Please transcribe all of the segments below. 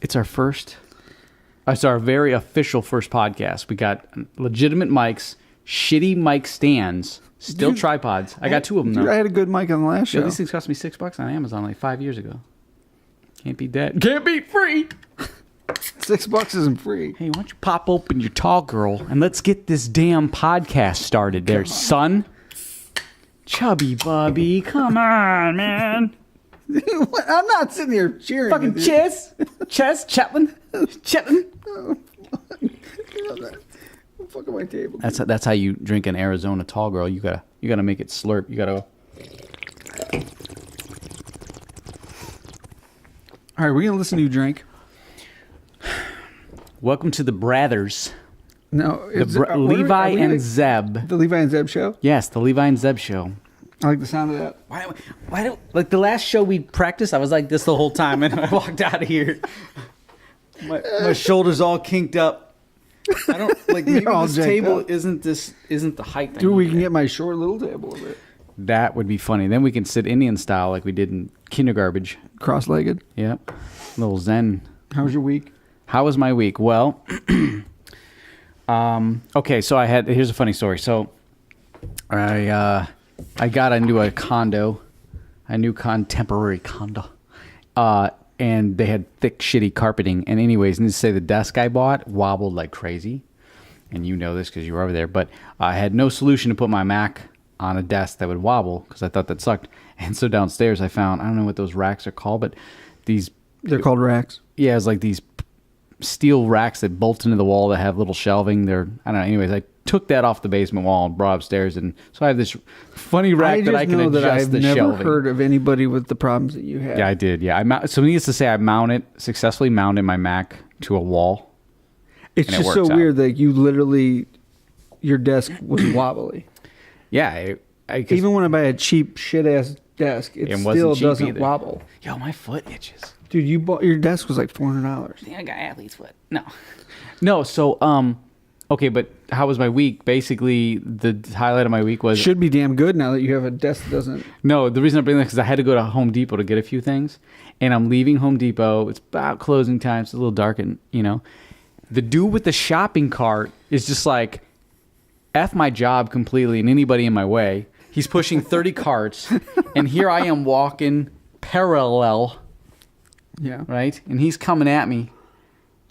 It's our first. It's our very official first podcast. We got legitimate mics, shitty mic stands, still tripods. I got 2 of them though. I had a good mic on the last show. These things cost me $6 on Amazon like 5 years ago. Can't beat that. Can't beat free. $6 isn't free. Hey, why don't you pop open your tall girl and let's get this damn podcast started there, son. Chubby Bubby, come on, man. I'm not sitting here cheering. Fucking Chess, Chaplin. Fuck my table. That's how you drink an Arizona tall girl. You gotta make it slurp. You gotta. All right, we're gonna listen to you drink. Welcome to the Brothers. No, Levi and Zeb. The Levi and Zeb show. Yes, the Levi and Zeb show. I like the sound of that. Why don't like the last show we practiced? I was like this the whole time, and I walked out of here. My shoulders all kinked up. I don't like. Maybe this table isn't the height. Dude, we can get my short little table of it. That would be funny. Then we can sit Indian style like we did in kindergarbage. Cross-legged. Yep. Little zen. How was your week? How was my week? Well, okay. So here's a funny story. So I got into a condo, a new contemporary condo, and they had thick, shitty carpeting. And anyways, needless to say, the desk I bought wobbled like crazy. And you know this because you were over there. But I had no solution to put my Mac on a desk that would wobble because I thought that sucked. And so downstairs I found, I don't know what those racks are called, but they're called racks. Yeah, it's like these steel racks that bolt into the wall that have little shelving. I don't know. Anyways, I took that off the basement wall and brought upstairs, and so I have this funny rack that I can adjust the shelving. I've never heard of anybody with the problems that you had. Yeah, I did. Yeah, so needless to say, I successfully mounted my Mac to a wall. It's just so weird that you literally, your desk was wobbly. Yeah, even when I buy a cheap shit ass desk, it still doesn't wobble. Yo, my foot itches. Dude, your desk was like $400. Yeah, I got athlete's foot. No. So okay, but how was my week? Basically, the highlight of my week was should be damn good now that you have a desk that doesn't. No, the reason I'm bringing that is because I had to go to Home Depot to get a few things, and I'm leaving Home Depot. It's about closing time. It's a little dark, and the dude with the shopping cart is just like, F my job completely and anybody in my way. He's pushing 30 carts, and here I am walking parallel. Yeah. Right? And he's coming at me,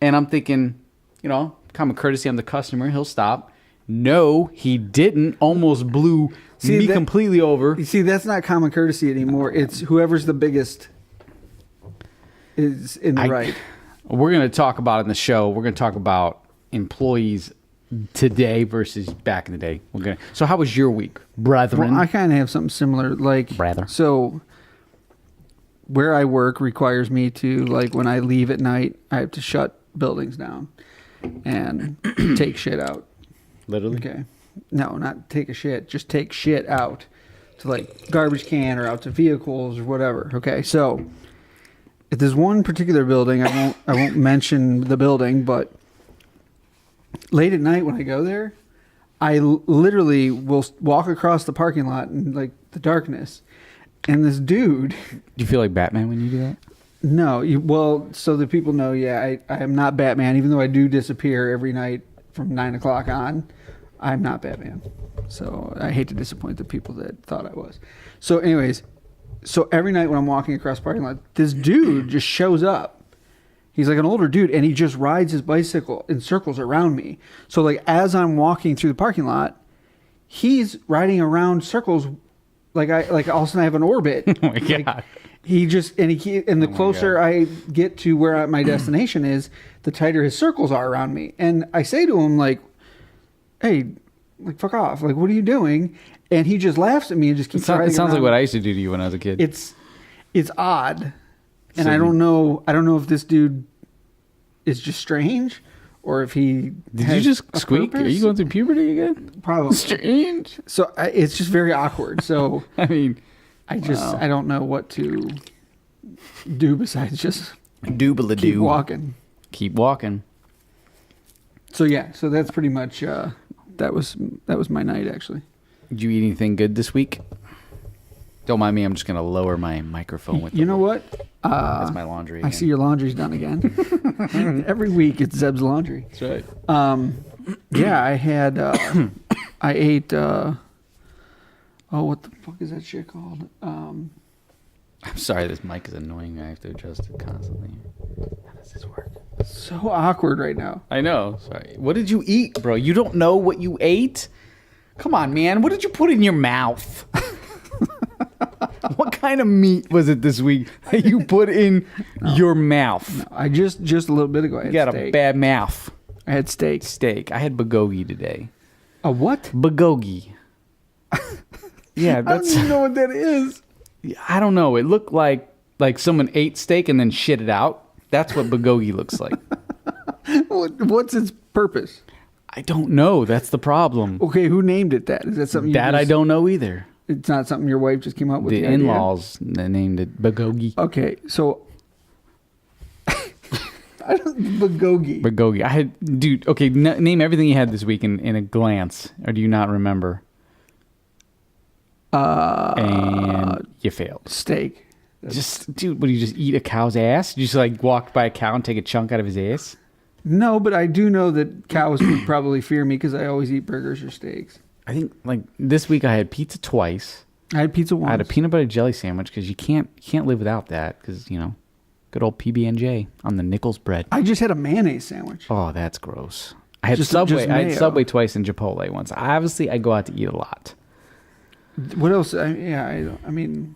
and I'm thinking, common courtesy, I'm the customer. He'll stop. No, he didn't. Almost blew me completely over. You see, that's not common courtesy anymore. It's whoever's the biggest is in the right. We're going to talk about in the show, we're going to talk about employees today versus back in the day. So how was your week, brethren? Well, I kind of have something similar. So where I work requires me to, when I leave at night, I have to shut buildings down and take shit out. Literally? Okay. No, not take a shit. Just take shit out to garbage can or out to vehicles or whatever. Okay. So if there's one particular building, I won't mention the building, but late at night when I go there, I literally will walk across the parking lot in the darkness, and this dude. Do you feel like Batman when you do that? No, so the people know. Yeah, I am not Batman, even though I do disappear every night from 9 o'clock on. I'm not Batman, so I hate to disappoint the people that thought I was. So, anyways, every night when I'm walking across the parking lot, this dude just shows up. He's like an older dude, and he just rides his bicycle in circles around me. So, as I'm walking through the parking lot, he's riding around circles, all of a sudden I have an orbit. Oh my god! The closer I get to where my destination is, the tighter his circles are around me. And I say to him, "Hey, fuck off! What are you doing?" And he just laughs at me and just keeps riding. It sounds around. like what I used to do to you when I was a kid. It's odd. And I don't know if this dude is just strange or if he Did you just squeak? Purpose. Are you going through puberty again? Probably. Strange. So it's just very awkward. So I mean, I don't know what to do besides just keep walking. Keep walking. So yeah, so that's pretty much that was my night actually. Did you eat anything good this week? Don't mind me. I'm just gonna lower my microphone with. You know what? That's my laundry. I see your laundry's done again. Every week it's Zeb's laundry. That's right. Yeah, I had. I ate. What the fuck is that shit called? I'm sorry. This mic is annoying me. I have to adjust it constantly. How does this work? So awkward right now. I know. Sorry. What did you eat, bro? You don't know what you ate? Come on, man. What did you put in your mouth? What kind of meat was it this week that you put in your mouth? No, I just a little bit ago I had You got steak. a bad mouth. I had steak. Steak. I had bulgogi today. A what? Bulgogi. Yeah, I don't that's. even know what that is. I don't know. It looked like someone ate steak and then shit it out. That's what bulgogi looks like. What's its purpose? I don't know. That's the problem. Okay, who named it that? Is that something That I don't know either. It's not something your wife just came up with? The idea? in-laws they named it bulgogi. Okay, so I don't bulgogi. Bulgogi. I had, dude. Okay, name everything you had this week in a glance, or do you not remember? And you failed. Steak. Just, dude, what do you just eat a cow's ass? You just like walk by a cow and take a chunk out of his ass? No, but I do know that cows would probably fear me because I always eat burgers or steaks. I think like this week I had pizza twice. I had pizza once. I had a peanut butter jelly sandwich because you can't live without that because you know, good old PB&J on the Nichols bread. I just had a mayonnaise sandwich. Oh, that's gross. I had Just Subway. I had mayo. Subway twice and Chipotle once. Obviously, I go out to eat a lot. What else? I mean,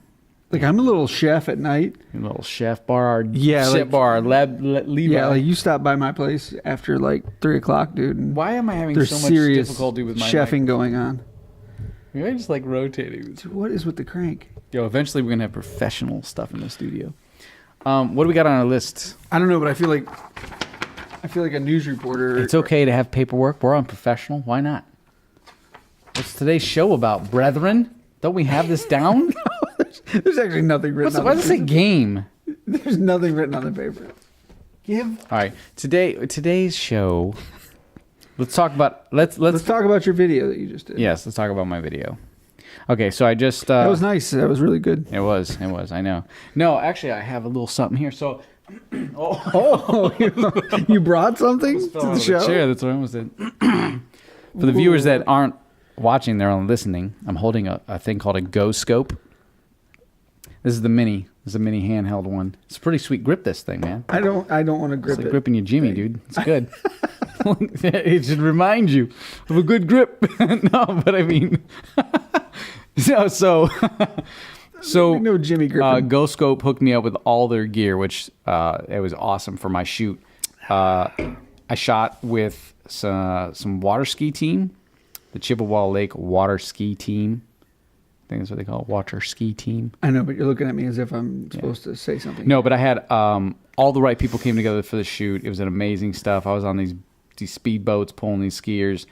like I'm a little chef at night. A little chef bar, Yeah, chef like- bar, Levi. Yeah, like you stop by my place after like 3:00, dude. And Why am I having there's so much serious difficulty with my chefing going on. Maybe I just like rotating. Dude, what is with the crank? Yo, eventually we're gonna have professional stuff in the studio. What do we got on our list? I don't know, but I feel like a news reporter. It's okay to have paperwork. We're unprofessional. Why not? What's today's show about, brethren? Don't we have this down? There's actually nothing written. Why does it say game? There's nothing written on the paper. All right, today's show. Let's talk about let's talk about your video that you just did. Yes, let's talk about my video. Okay, so I just That was nice. That was really good. It was. I know. No, actually, I have a little something here. So, Oh, you brought something to the show? Chair. That's what I almost did. For the viewers that aren't watching, they're only listening. I'm holding a thing called a Go Scope. This is the mini. This is a mini handheld one. It's a pretty sweet grip. This thing, man. I don't want to grip It's like it. gripping your Jimmy, dude. It's good. It should remind you of a good grip. No, but I mean, so No Jimmy gripping. Go Scope hooked me up with all their gear, which it was awesome for my shoot. I shot with some water ski team, the Chippewa Lake Water Ski Team. I think that's what they call it, water ski team. I know, but you're looking at me as if I'm supposed to say something. No, but I had all the right people came together for the shoot. It was an amazing stuff. I was on these speedboats pulling these skiers,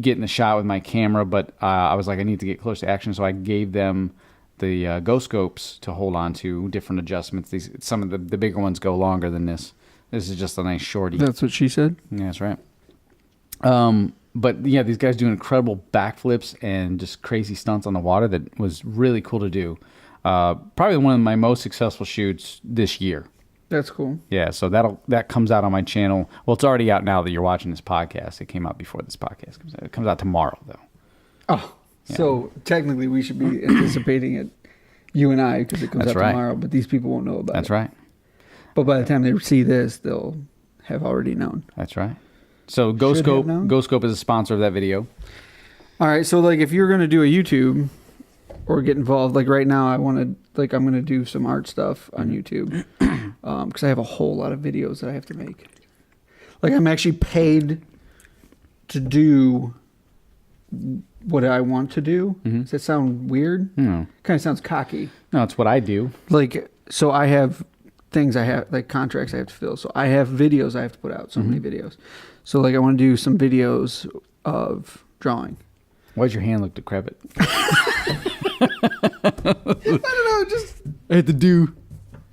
getting the shot with my camera, but I was like, I need to get close to action, so I gave them the Go Scopes to hold on to, different adjustments. Some of the bigger ones go longer than this. This is just a nice shorty. That's what she said? Yeah, that's right. But yeah, these guys do incredible backflips and just crazy stunts on the water that was really cool to do. Probably one of my most successful shoots this year. That's cool. Yeah, so that comes out on my channel. Well, it's already out now that you're watching this podcast. It came out before this podcast comes out. It comes out tomorrow, though. Oh, yeah. So technically we should be anticipating it, you and I, because it comes That's out right. tomorrow, but these people won't know about it. That's right. But by the time they see this, they'll have already known. That's right. So Go Should have Scope, known. Go Scope is a sponsor of that video. All right, so like if you're going to do a YouTube or get involved, like right now I'm going to do some art stuff on YouTube because I have a whole lot of videos that I have to make. Like I'm actually paid to do what I want to do. Mm-hmm. Does that sound weird? No, Kind of sounds cocky. no, it's what I do. Like, so I have things I have, like contracts I have to fill. So I have videos I have to put out, so many videos. So like I want to do some videos of drawing. Why'd your hand look decrepit? I don't know, just... I had to do.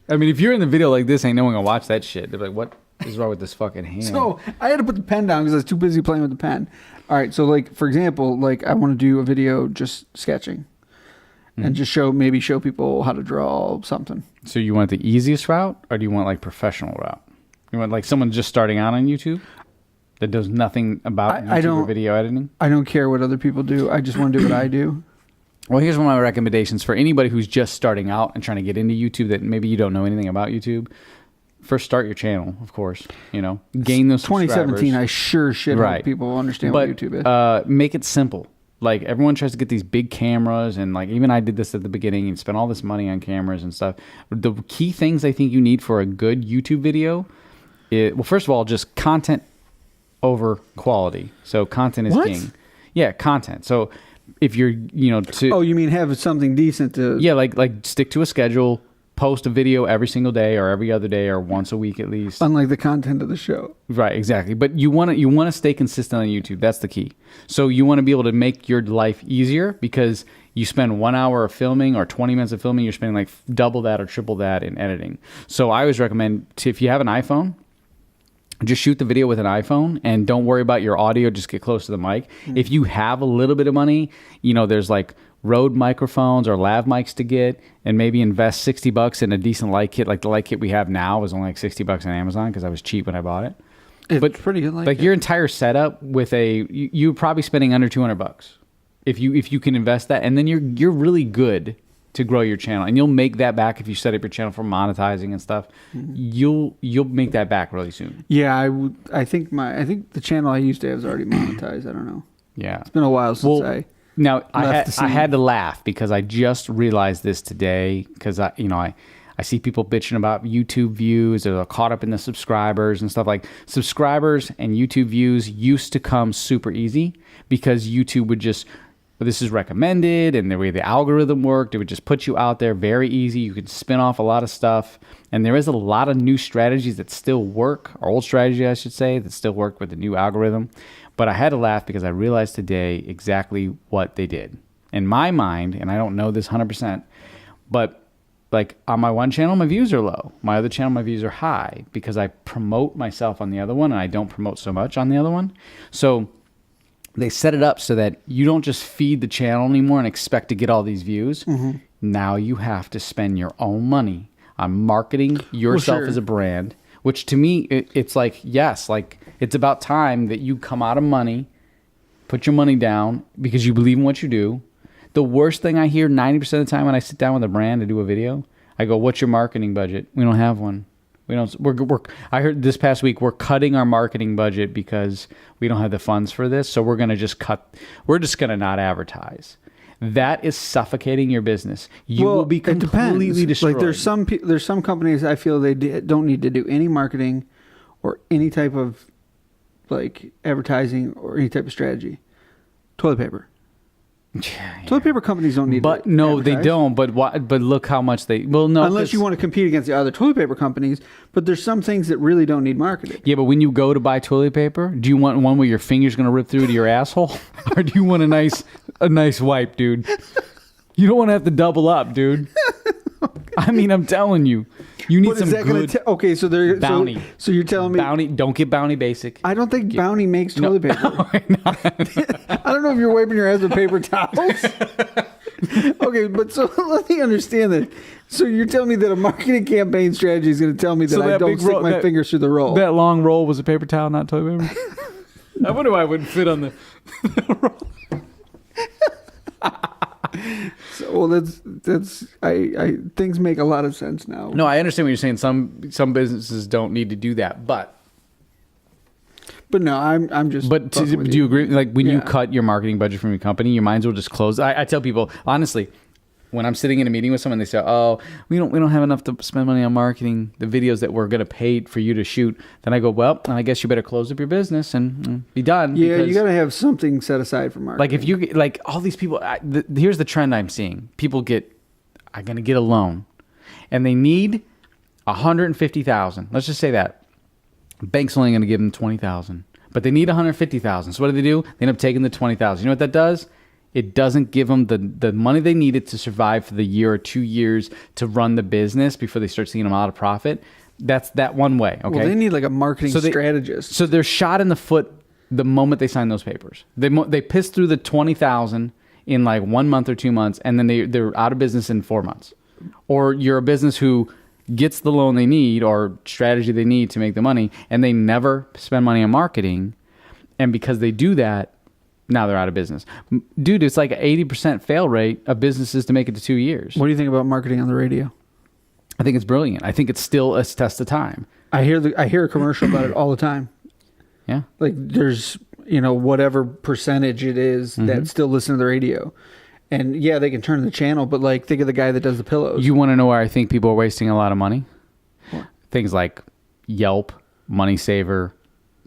I mean, if you're in the video like this, ain't no one gonna watch that shit. They're like, "What is wrong with this fucking hand?" So I had to put the pen down because I was too busy playing with the pen. All right, so like for example, like I want to do a video just sketching, and just show people how to draw something. So you want the easiest route, or do you want like professional route? You want like someone just starting out on YouTube that does nothing about YouTube or video editing? I don't care what other people do. I just want to do what I do. Well, here's one of my recommendations for anybody who's just starting out and trying to get into YouTube that maybe you don't know anything about YouTube. First, start your channel, of course. Gain those 2017, I sure shit hope people understand what YouTube is. Make it simple. Like, everyone tries to get these big cameras, and like even I did this at the beginning and spent all this money on cameras and stuff. The key things I think you need for a good YouTube video, well, first of all, just content over quality. So content is king. Yeah, content. So if you're, you mean have something decent to... Yeah, like stick to a schedule, post a video every single day or every other day or once a week at least. Unlike the content of the show. Right, exactly. But you want to stay consistent on YouTube. That's the key. So you want to be able to make your life easier, because you spend 1 hour of filming or 20 minutes of filming, you're spending like double that or triple that in editing. So I always recommend, if you have an iPhone, just shoot the video with an iPhone and don't worry about your audio. Just get close to the mic. If you have a little bit of money, there's like Rode microphones or lav mics to get, and maybe invest $60 in a decent light kit. Like the light kit we have now is only like $60 on Amazon because I was cheap when I bought it. It's pretty good light like kit. Your entire setup with you're probably spending under $200 if you can invest that, and then you're really good to grow your channel, and you'll make that back if you set up your channel for monetizing and stuff. You'll make that back really soon. Yeah, I think the channel I used to have is already monetized. I don't know. Yeah, it's been a while since I had to laugh because I just realized this today, because I see people bitching about YouTube views, or they're caught up in the subscribers and stuff. Like, subscribers and YouTube views used to come super easy because YouTube would just, this is recommended, and the way the algorithm worked, it would just put you out there very easy. You could spin off a lot of stuff, and there is a lot of new strategies that still work, or old strategy I should say, that still work with the new algorithm. But I had to laugh because I realized today exactly what they did. In my mind, and I don't know this 100%, but like on my one channel, my views are low. My other channel, my views are high, because I promote myself on the other one and I don't promote so much on the other one. So they set it up so that you don't just feed the channel anymore and expect to get all these views. Now you have to spend your own money on marketing yourself as a brand, which to me, it's like, yes, like it's about time that you come out of money, put your money down because you believe in what you do. The worst thing I hear 90% of the time when I sit down with a brand to do a video, I go, "What's your marketing budget?" We don't have one. We don't. I heard this past week we're cutting our marketing budget because we don't have the funds for this. So we're gonna just cut. We're just gonna not advertise. That is suffocating your business. You will be completely destroyed. Like there's some companies I feel they don't need to do any marketing or any type of like advertising or any type of strategy. Toilet paper. Yeah. Toilet paper companies don't need. But no, they don't. But look how much they. Well, no. Unless you want to compete against the other toilet paper companies. But there's some things that really don't need marketing. Yeah, but when you go to buy toilet paper, do you want one where your finger's going to rip through to your asshole, or do you want a nice wipe, dude? You don't want to have to double up, dude. I mean, I'm telling you, you need some good. Okay, so there. Bounty. So you're telling me Bounty. Don't get Bounty Basic. I don't think Bounty makes toilet paper. I don't know if you're wiping your ass with paper towels. Okay, but so let me understand that. So you're telling me that a marketing campaign strategy is going to tell me that I don't stick my fingers through the roll. That long roll was a paper towel, not toilet paper. I wonder why it wouldn't fit on the roll. So that's I things make a lot of sense now. No, I understand what you're saying. Some businesses don't need to do that, but no, I'm just. But do you agree? Like when you cut your marketing budget from your company, your minds will just close. I tell people honestly, when I'm sitting in a meeting with someone, they say, "Oh, we don't have enough to spend money on marketing the videos that we're going to pay for you to shoot." Then I go, "Well, I guess you better close up your business and be done." Yeah, you got to have something set aside for marketing. Like if you like all these people, here's the trend I'm seeing: people are going to get a loan, and they need $150,000. Let's just say that bank's only going to give them $20,000, but they need $150,000. So what do? They end up taking the $20,000. You know what that does? It doesn't give them the money they needed to survive for the year or 2 years to run the business before they start seeing them out of profit. That's that one way. Okay. Well, they need like a marketing strategist. So they're shot in the foot the moment they sign those papers. They piss through the $20,000 in like 1 month or 2 months, and then they're out of business in 4 months. Or you're a business who gets the loan they need or strategy they need to make the money, and they never spend money on marketing. And because they do that, now they're out of business. Dude, it's like an 80% fail rate of businesses to make it to 2 years. What do you think about marketing on the radio? I think it's brilliant. I think it's still a test of time. I hear a commercial about it all the time. Yeah. Like there's, whatever percentage it is that still listen to the radio. And yeah, they can turn the channel, but like think of the guy that does the pillows. You want to know where I think people are wasting a lot of money? What? Things like Yelp, Money Saver,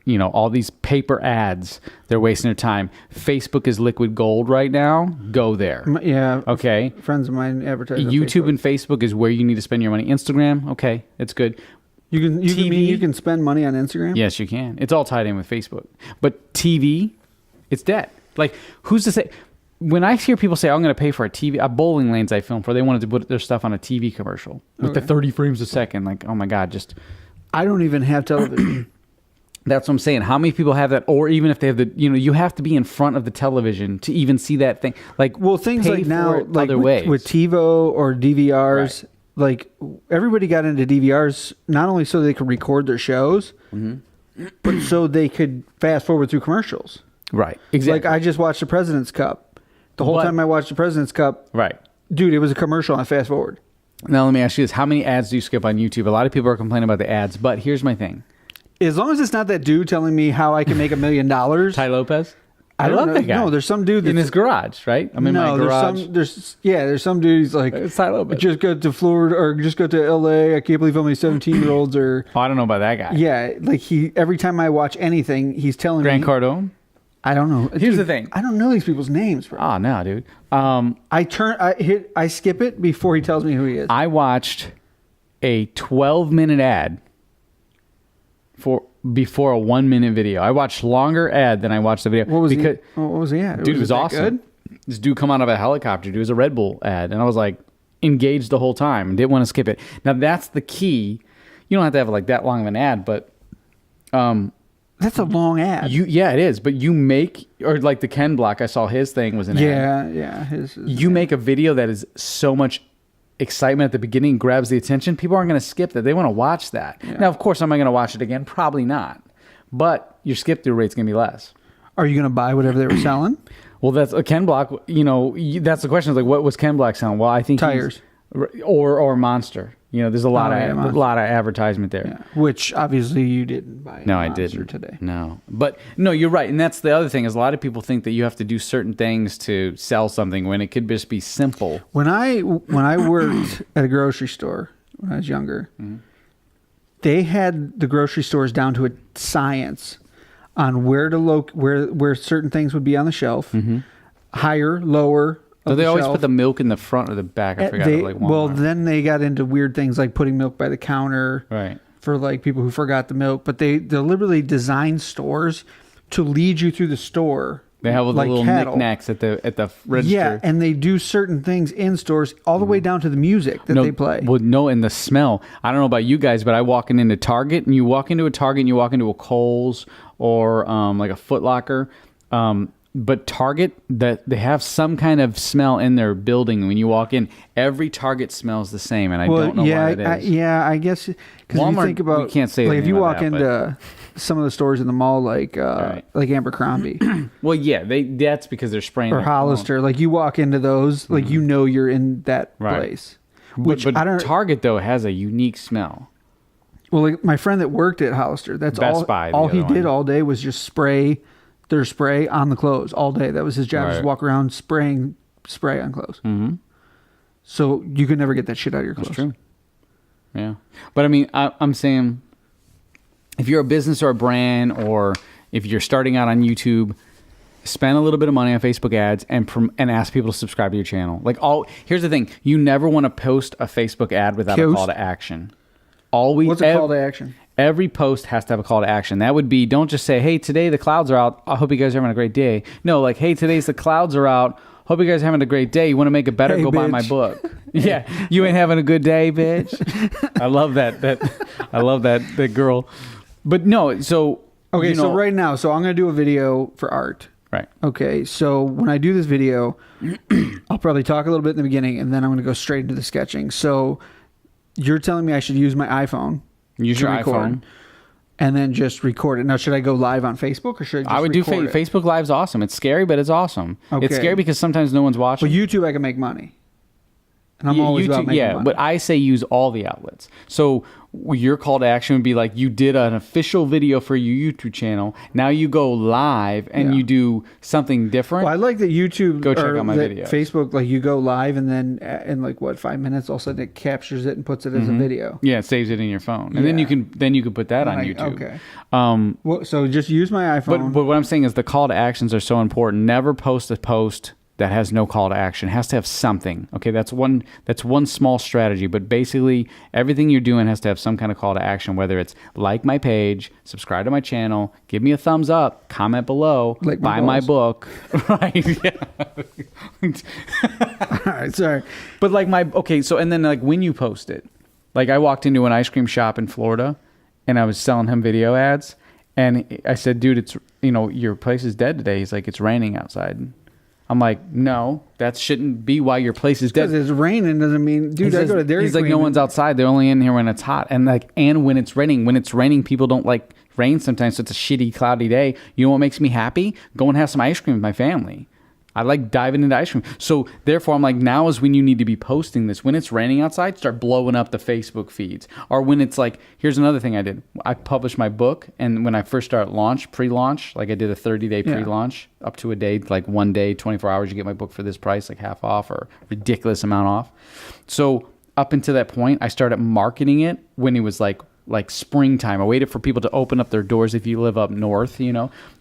all these paper ads. They're wasting their time. Facebook is liquid gold right now. Go there. Yeah. Okay. Friends of mine advertise on YouTube Facebook. and Facebook is where you need to spend your money. Instagram, okay, it's good. You can spend money on Instagram? Yes, you can. It's all tied in with Facebook. But TV, it's dead. Like, who's to say? When I hear people say, I'm going to pay for a bowling lanes I filmed for, they wanted to put their stuff on a TV commercial with the 30 frames a second. Like, oh my God, I don't even have television. That's what I'm saying. How many people have that? Or even if they have you have to be in front of the television to even see that thing. Like, well, things like now, like other ways. With TiVo or DVRs, right. Like everybody got into DVRs not only so they could record their shows, but so they could fast forward through commercials. Right. Exactly. Like I just watched the President's Cup. The whole time I watched the President's Cup, right, dude, it was a commercial on fast forward. Now let me ask you this: how many ads do you skip on YouTube? A lot of people are complaining about the ads, but here's my thing: as long as it's not that dude telling me how I can make $1 million, Ty Lopez. I love that guy. No, there's some dude that's in his garage, right? I'm in my garage. There's some dude who's like, it's Ty Lopez. Just go to Florida or just go to LA. I can't believe how many 17-year-olds are. Oh, I don't know about that guy. Yeah, like every time I watch anything, he's telling Grant me. Cardone. I don't know. Here's the thing. I don't know these people's names, bro. Oh no, dude. I skip it before he tells me who he is. I watched a 12-minute ad before a 1-minute video. I watched longer ad than I watched the video. What was the ad? Dude, it was awesome. Good? This dude come out of a helicopter. Dude, it was a Red Bull ad, and I was like engaged the whole time. Didn't want to skip it. Now that's the key. You don't have to have like that long of an ad, but that's a long ad. Yeah, it is. But you make, or like the Ken Block, I saw his thing was an ad. Yeah. You make a video that is so much excitement at the beginning, grabs the attention. People aren't going to skip that. They want to watch that. Yeah. Now, of course, am I going to watch it again? Probably not. But your skip through rate's going to be less. Are you going to buy whatever they were selling? Well, that's a Ken Block. That's the question. Is like, what was Ken Block selling? Well, I think tires or Monster. There's a lot of advertisement there. Yeah. Which obviously you didn't buy. No, I didn't today. No, but no, you're right, and that's the other thing is a lot of people think that you have to do certain things to sell something when it could just be simple. When I worked at a grocery store when I was younger, they had the grocery stores down to a science on where certain things would be on the shelf, higher, lower. So they always put the milk in the front or the back. I forgot. Well, then they got into weird things like putting milk by the counter, right? For like people who forgot the milk. But they deliberately designed stores to lead you through the store. They have all the little knickknacks at the register. Yeah, and they do certain things in stores all the way down to the music that they play. Well, no, and the smell. I don't know about you guys, but I walking into Target, and you walk into a Target, and you walk into a Kohl's or like a Foot Locker. But Target, that they have some kind of smell in their building. When you walk in, every Target smells the same, and I don't know why it is. I guess because if you think about, we can't say like if you walk that, into some of the stores in the mall, like Abercrombie. Well, yeah, that's because they're spraying. Or Hollister, like you walk into those, like you're in that place. Which but Target though has a unique smell. Well, like my friend that worked at Hollister, that's Best Buy, all he did all day was just spray their spray on the clothes all day. That was his job, just walk around spraying spray on clothes. So you could never get that shit out of your clothes. That's true. Yeah. But I mean, I'm saying if you're a business or a brand, or if you're starting out on YouTube, spend a little bit of money on Facebook ads and ask people to subscribe to your channel. Here's the thing. You never want to post a Facebook ad without a call to action. What's a call to action? Every post has to have a call to action. That would be, don't just say, hey, today the clouds are out. I hope you guys are having a great day. No, like, hey, today's the clouds are out. Hope you guys are having a great day. You want to make it better? Go buy my book. Yeah. You ain't having a good day, bitch. I love that. I love that girl. But no, so. Okay, so right now, I'm going to do a video for art. Right. Okay, so when I do this video, I'll probably talk a little bit in the beginning, and then I'm going to go straight into the sketching. So you're telling me I should use my iPhone, Use your iPhone, and then just record it. Now, should I go live on Facebook, or should I just I would do record it? Facebook Live's awesome. It's scary, but it's awesome. Okay. It's scary because sometimes no one's watching. But YouTube, I can make money. And I'm always about making money. But I say use all the outlets. So your call to action would be like, you did an official video for your YouTube channel. Now you go live and you do something different. Well, I like that YouTube Go check or out my that videos. Facebook, like you go live and then in like 5 minutes, all of a sudden it captures it and puts it as a video. Yeah, it saves it in your phone, and then you can put that on YouTube. Okay. Well, so just use my iPhone. but what I'm saying is the call to actions are so important. Never post a post that has no call to action. It has to have something. Okay, that's one small strategy, but basically everything you're doing has to have some kind of call to action, whether it's like my page, subscribe to my channel, give me a thumbs up, comment below, like buy my book. Right. Yeah. All right, sorry. But and then like when you post it, like I walked into an ice cream shop in Florida and I was selling him video ads, and I said, dude, it's, your place is dead today. He's like, it's raining outside. I'm like, no, that shouldn't be why your place is dead. Because it's raining doesn't mean, dude, I go to Dairy He's like, Queen no one's outside. They're only in here when it's hot. And when it's raining. When it's raining, people don't like rain sometimes. So it's a shitty, cloudy day. You know what makes me happy? Go and have some ice cream with my family. I like diving into ice cream. So therefore, I'm like, now is when you need to be posting this. When it's raining outside, start blowing up the Facebook feeds. Or when it's like, here's another thing I did. I published my book, and when I first started pre-launch, like I did a 30-day pre-launch, up to a day, like 1 day, 24 hours, you get my book for this price, like half off or ridiculous amount off. So up until that point, I started marketing it when it was like springtime. I waited for people to open up their doors. If you live up north,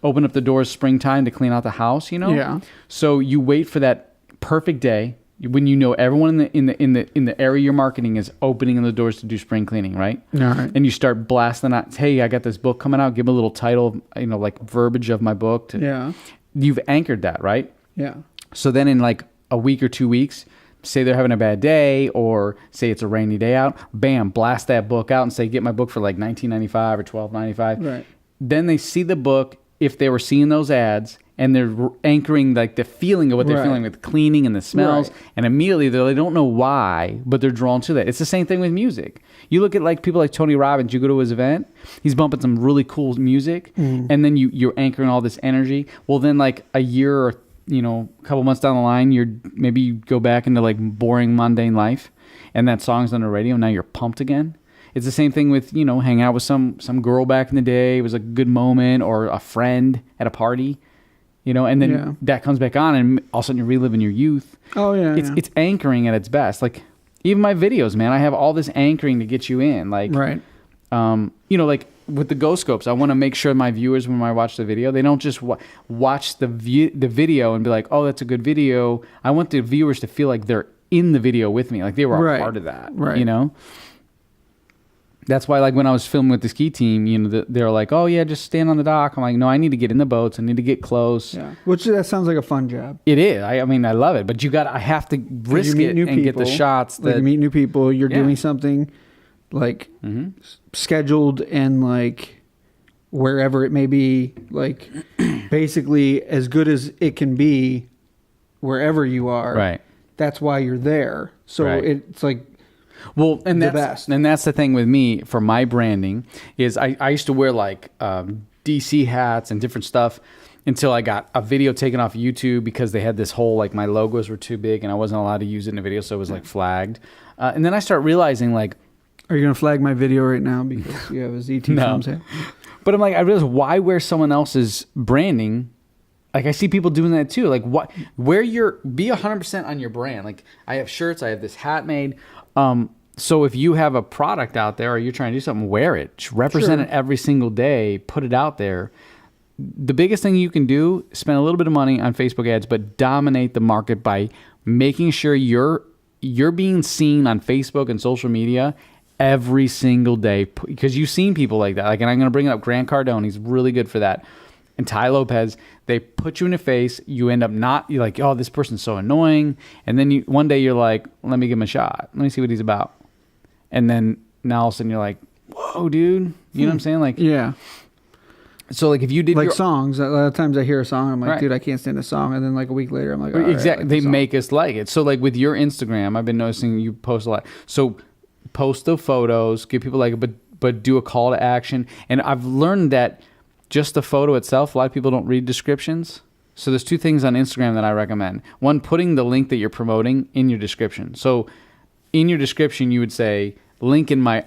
open up the doors springtime to clean out the house, Yeah. So you wait for that perfect day when everyone in the area you're marketing is opening the doors to do spring cleaning, right? All right. And you start blasting out, hey, I got this book coming out. Give them a little title, like verbiage of my book. You've anchored that, right? Yeah. So then in like a week or 2 weeks, say they're having a bad day, or say it's a rainy day out, bam, blast that book out and say, get my book for like $19.95 or $12.95. Right. Then they see the book, if they were seeing those ads, and they're anchoring like the feeling of what they're feeling with the cleaning and the smells, and immediately they don't know why, but they're drawn to that. It's the same thing with music. You look at like people like Tony Robbins, you go to his event, he's bumping some really cool music, and then you're anchoring all this energy. Well, then like a year or a couple months down the line, maybe you go back into like boring, mundane life, and that song's on the radio. Now you're pumped again. It's the same thing with hang out with some girl back in the day. It was a good moment, or a friend at a party, and then that comes back on, and all of a sudden you're reliving your youth. Oh yeah. It's anchoring at its best. Like even my videos, man, I have all this anchoring to get you in. Like like with the Ghost Scopes, I want to make sure my viewers, when I watch the video, they don't just watch the video and be like, oh, that's a good video. I want the viewers to feel like they're in the video with me, like they were a part of that. Right. That's why, like when I was filming with the ski team, they're like, oh yeah, just stand on the dock. I'm like, no, I need to get in the boats. I need to get close. Yeah. Which that sounds like a fun job. It is. I mean, I love it, but I have to risk it and get the shots. You meet new people. You're doing something like scheduled and like wherever it may be, like basically as good as it can be wherever you are. Right. That's why you're there. So it's like, well, and that's the thing with me for my branding is I used to wear like DC hats and different stuff until I got a video taken off YouTube because they had this whole, like my logos were too big and I wasn't allowed to use it in a video, so it was like flagged. And then I start realizing like, are you going to flag my video right now because you have a ZT Films hat? But I'm like, I realize, why wear someone else's branding? Like I see people doing that too. Like be 100% on your brand. Like I have shirts, I have this hat made. So if you have a product out there or you're trying to do something, wear it. Just represent it every single day. Put it out there. The biggest thing you can do, spend a little bit of money on Facebook ads, but dominate the market by making sure you're being seen on Facebook and social media every single day, because you've seen people like that. Like, and I'm going to bring up Grant Cardone. He's really good for that. And Ty Lopez, they put you in the face. You end up you're like, oh, this person's so annoying. And then one day you're like, let me give him a shot. Let me see what he's about. And then now all of a sudden you're like, whoa, dude. You know what I'm saying? Like, yeah. So like if you did Like your, songs, a lot of times I hear a song, I'm like, Right. dude, I can't stand this song, and then like a week later, I'm like, all right, exactly, I like they the song. make us like it. So like with your Instagram, I've been noticing you post a lot. So post the photos, give people like it, but do a call to action. And I've learned that just the photo itself, a lot of people don't read descriptions. So there's two things on Instagram that I recommend. One, putting the link that you're promoting in your description. So in your description, you would say, link in my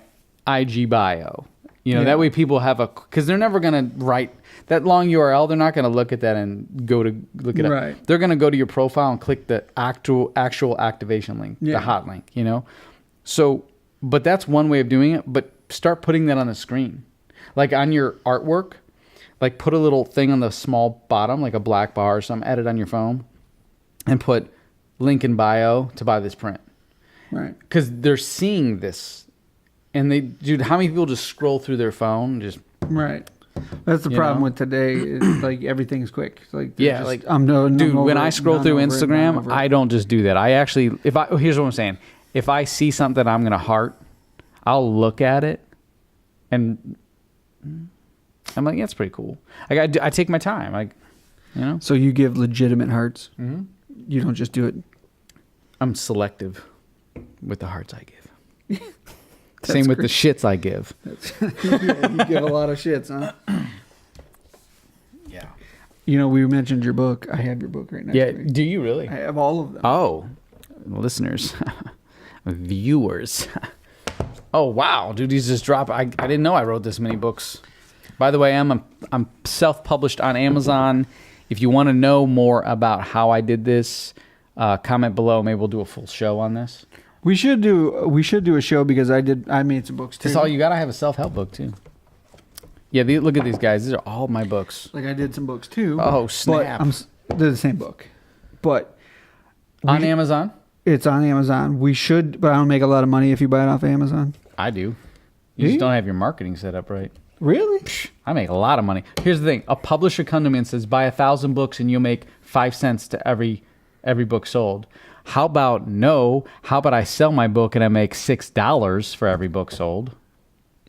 IG bio. You know, Yeah. that way people have because they're never going to write that long URL. They're not going to look at that and go to look it up. Right. They're going to go to your profile and click the actual activation link, Yeah. the hot link, you know? So, but that's one way of doing it, but start putting that on the screen. Like on your artwork, like put a little thing on the small bottom, like a black bar or something, edit on your phone, and put link in bio to buy this print. Right. Because they're seeing this. And they, dude, how many people just scroll through their phone? Just Right. That's the You problem know? with today. Is like everything's quick. It's like they're Yeah, just, like, I'm no, dude, none when over I it, scroll none through over it, none Instagram, over it. I don't just do that. I actually, here's what I'm saying. If I see something I'm going to heart, I'll look at it and I'm like, yeah, it's pretty cool. Like I take my time. Like, you know, So you give legitimate hearts. mm-hmm. You don't just do it. I'm selective with the hearts I give. That's Same with great. the shits I give. Yeah, you give a lot of shits, huh? Yeah. You know, we mentioned your book. I have your book right next Yeah. to me. Do you really? I have all of them. Oh, listeners, viewers. Oh wow, dude, he's just dropped. I didn't know I wrote this many books. By the way, I'm self-published on Amazon. If you want to know more about how I did this, comment below. Maybe we'll do a full show on this. We should do a show because I made some books too. That's all you got. I have a self-help book too. Yeah, look at these guys. These are all my books. Like I did some books too. Oh, But snap. they're the same book, but On Amazon? it's on Amazon. We should, but I don't make a lot of money if you buy it off Amazon. I do. Do You just you? don't have your marketing set up right. Really? I make a lot of money. Here's the thing. A publisher come to me and says, buy 1,000 books and you'll make 5 cents to every book sold. How about I sell my book and I make $6 for every book sold?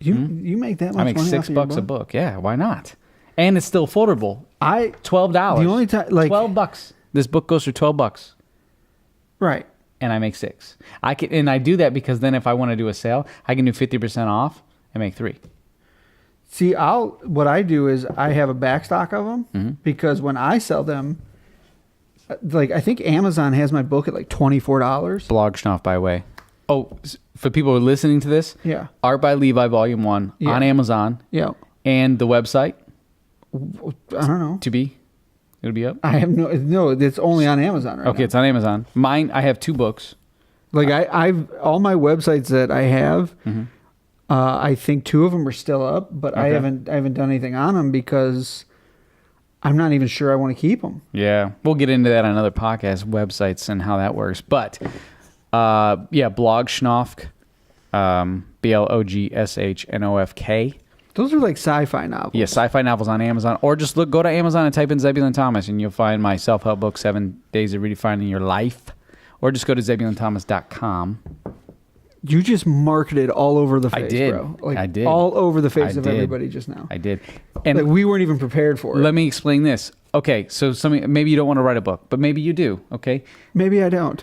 You make that much I make money $6 off of your a book. Yeah, why not? And it's still affordable. I $12. The only time, like $12. This book goes for $12. right. And I make 6. I do that because then if I want to do a sale, I can do 50% off and make 3. See, what I do is I have a back stock of them Mm-hmm. because when I sell them, like I think Amazon has my book at like $24. Blog Schnoff, by the way. Oh, for people who are listening to this, Yeah. Art by Levi, Volume 1 Yeah. on Amazon Yeah. and the website I don't know. it'll be up. I have no. It's only on Amazon right Okay, now. it's on Amazon. Mine, I have 2 books. Like I've all my websites that I have. I think 2 of them are still up, but I Okay. haven't done anything on them because I'm not even sure I want to keep them. Yeah, we'll get into that on another podcast, websites and how that works. But yeah, Blog Schnoff, BLOGSHNOFK. Those are like sci-fi novels. Yeah, sci-fi novels on Amazon, or just go to Amazon and type in Zebulon Thomas, and you'll find my self-help book, 7 Days of Redefining Your Life, or just go to ZebulonThomas.com. You just marketed all over the face, I did. bro. Like I did. all over the face I of did. everybody just now. I did, and Like we weren't even prepared for it. let me explain this. Okay, so maybe you don't want to write a book, but maybe you do. Okay, Maybe I don't.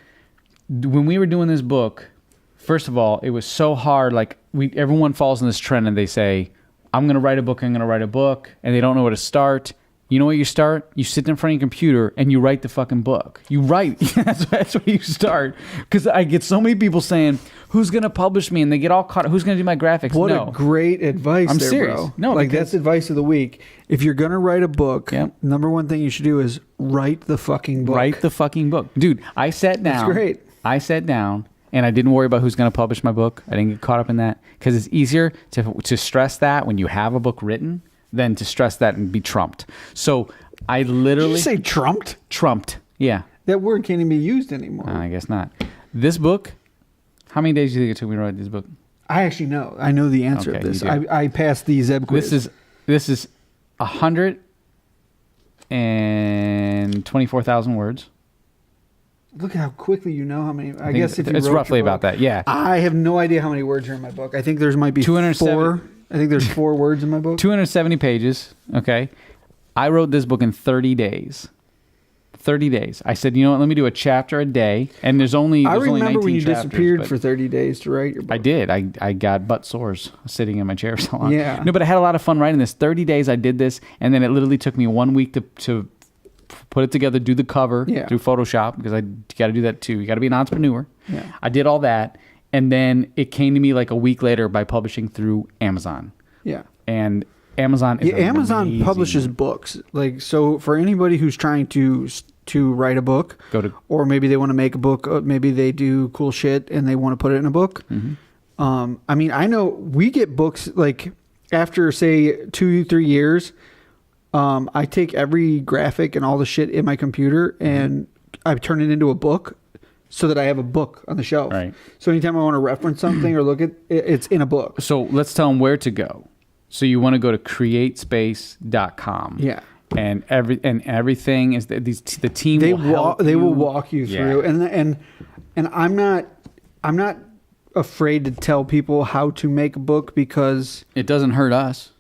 when we were doing this book, first of all, it was so hard. Like everyone falls in this trend, and they say, "I'm going to write a book. I'm going to write a book," and they don't know where to start. You know where you start? You sit in front of your computer and you write the fucking book. You write. That's where you start. Because I get so many people saying, "Who's going to publish me?" And they get all caught. Who's going to do my graphics? What No. a great advice I'm there, serious. bro. No, like because- that's advice of the week. If you're gonna write a book, Yep. number one thing you should do is write the fucking book. Write the fucking book. Dude, I sat down. That's great. I sat down and I didn't worry about who's going to publish my book. I didn't get caught up in that because it's easier to stress that when you have a book written than to stress that and be trumped. So I Did literally you say trumped? trumped. Yeah. That word can't even be used anymore. I guess not. This book, how many days do you think it took me to write this book? I actually know. I know the answer Okay, of this. you do. I passed the Zeb quiz. This is 124,000 words. Look at how quickly you know how many. I think guess if you it's wrote roughly your about book. that. Yeah. I have no idea how many words are in my book. I think there's might be 207 4. I think there's 4 words in my book. 270 pages. Okay. I wrote this book in 30 days. 30 days. I said, you know what? Let me do a chapter a day. And there's only I remember 19 when you chapters, disappeared but for 30 days to write your book. I did. I got butt sores sitting in my chair so long. Yeah. No, but I had a lot of fun writing this. 30 days I did this, and then it literally took me 1 week to put it together, do the cover through Photoshop, because I got to do that too. You got to be an entrepreneur. Yeah. I did all that, and then it came to me like a week later by publishing through Amazon. Yeah. And Amazon is Amazon amazing. publishes books. Like, so for anybody who's trying to write a book, or maybe they want to make a book, maybe they do cool shit and they want to put it in a book. Mm-hmm. I mean, I know we get books like after say 2-3 years. I take every graphic and all the shit in my computer and I turn it into a book so that I have a book on the shelf. Right. So anytime I want to reference something or look at it, it's in a book. So let's tell them where to go. So you want to go to createspace.com. Yeah. And everything is the team They will help they you. will walk you through, and I'm not afraid to tell people how to make a book because It doesn't hurt us.